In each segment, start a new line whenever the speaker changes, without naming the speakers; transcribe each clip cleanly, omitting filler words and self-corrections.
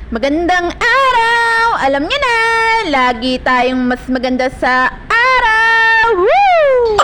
Magandang araw! Alam niyo na, lagi tayong mas maganda sa araw! Woo!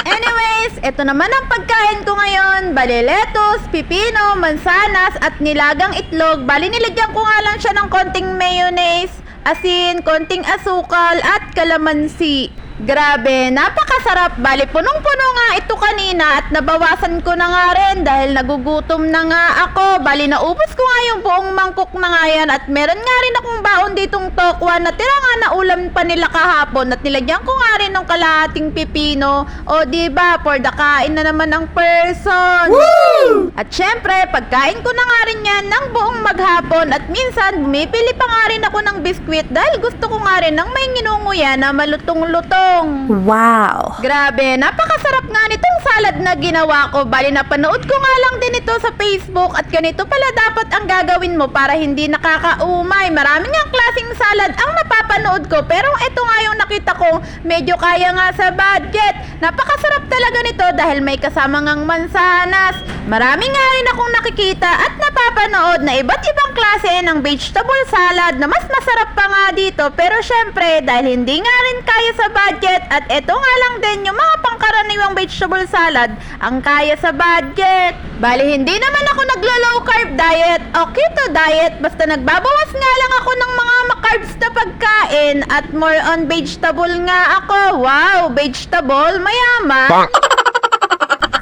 Anyways, ito naman ang pagkain ko ngayon. Bali, lettuce, pipino, mansanas, at nilagang itlog. Bali, nilagyan ko nga lang siya ng konting mayonnaise, asin, konting asukal, at kalamansi. Grabe, napakasarap. Bali, punong-puno nga ito kanina at nabawasan ko na nga rin dahil nagugutom na nga ako. Bali, naubos ko nga yung buong mangkok na nga yan at meron nga rin akong baon ditong tokwa na tira nga na ulam pa nila kahapon at nilagyan ko nga rin ng kalahating pipino. O diba, for the kain na naman ang person. Woo! At syempre, pagkain ko na nga rin yan ng buong maghapon at minsan bumipili pa nga rin ako ng biskwit dahil gusto ko nga rin ng may nginunguya na malutong-lutong.
Wow!
Grabe, napakasarap nga nitong salad na ginawa ko. Bali, napanood ko nga lang din ito sa Facebook at ganito pala dapat ang gagawin mo para hindi nakakaumay. Maraming nga klaseng salad ang napapanood ko pero ito nga yung nakita ko medyo kaya nga sa budget. Napakasarap talaga nito dahil may kasama ngang mansanas. Marami nga rin akong nakikita at napapanood na iba't ibang klase ng vegetable salad na mas masarap pa nga dito. Pero syempre, dahil hindi nga rin kaya sa budget at ito nga lang din yung mga pangkaraniwang vegetable salad ang kaya sa budget. Bali, hindi naman ako naglo-low carb diet o keto diet. Basta nagbabawas nga lang ako ng mga carbs na pagkain at more on vegetable nga ako. Wow, vegetable, mayaman.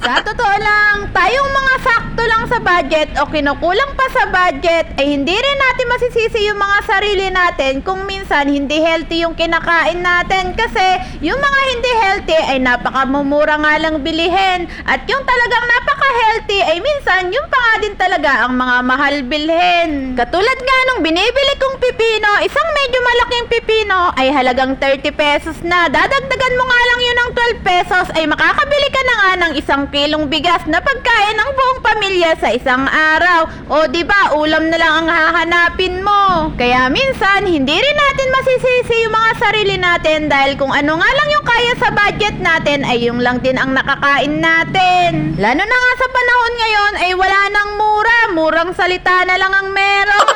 Sa totoo lang, tayong mga sakto lang sa budget o kinukulang pa sa budget ay hindi rin natin masisisi yung mga sarili natin kung minsan hindi healthy yung kinakain natin kasi yung mga hindi healthy ay napakamumura nga lang bilihin at yung talagang napaka-healthy ay minsan yung pa nga din talaga ang mga mahal bilhin. Katulad nga nung binibili kong pipino, isang medyo malaking pipino ay halagang 30 pesos na. Dadagdagan mo nga lang yun ng 12 pesos ay makakabili ka na nga ng isang kilong bigas na pagkain ng buong pamilya sa isang araw. O diba, ulam na lang ang hahanapin mo. Kaya minsan, hindi rin natin masisisi yung mga sarili natin dahil kung ano nga lang yung kaya sa budget natin ay yung lang din ang nakakain natin. Lalo na nga sa panahon ngayon ay wala nang mura. Murang salita na lang ang meron.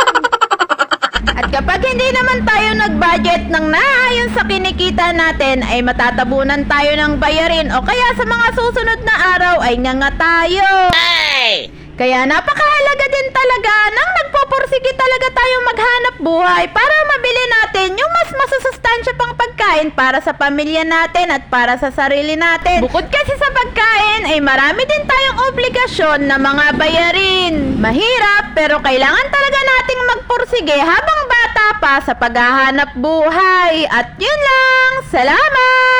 At kapag hindi naman tayo nag-budget ng naayon sa kinikita natin ay matatabunan tayo ng bayarin o kaya sa mga susunod na araw ay nganga tayo. Hey! Kaya napakahalaga din talaga nang nagpupursige talaga tayong maghanap buhay para mabili natin yung mas masusustansya pang pagkain para sa pamilya natin at para sa sarili natin. Bukod kasi sa pagkain ay marami din tayong obligasyon na mga bayarin. Mahirap pero kailangan talaga nating magpursige habang bata pa sa paghahanap buhay. At yun lang. Salamat!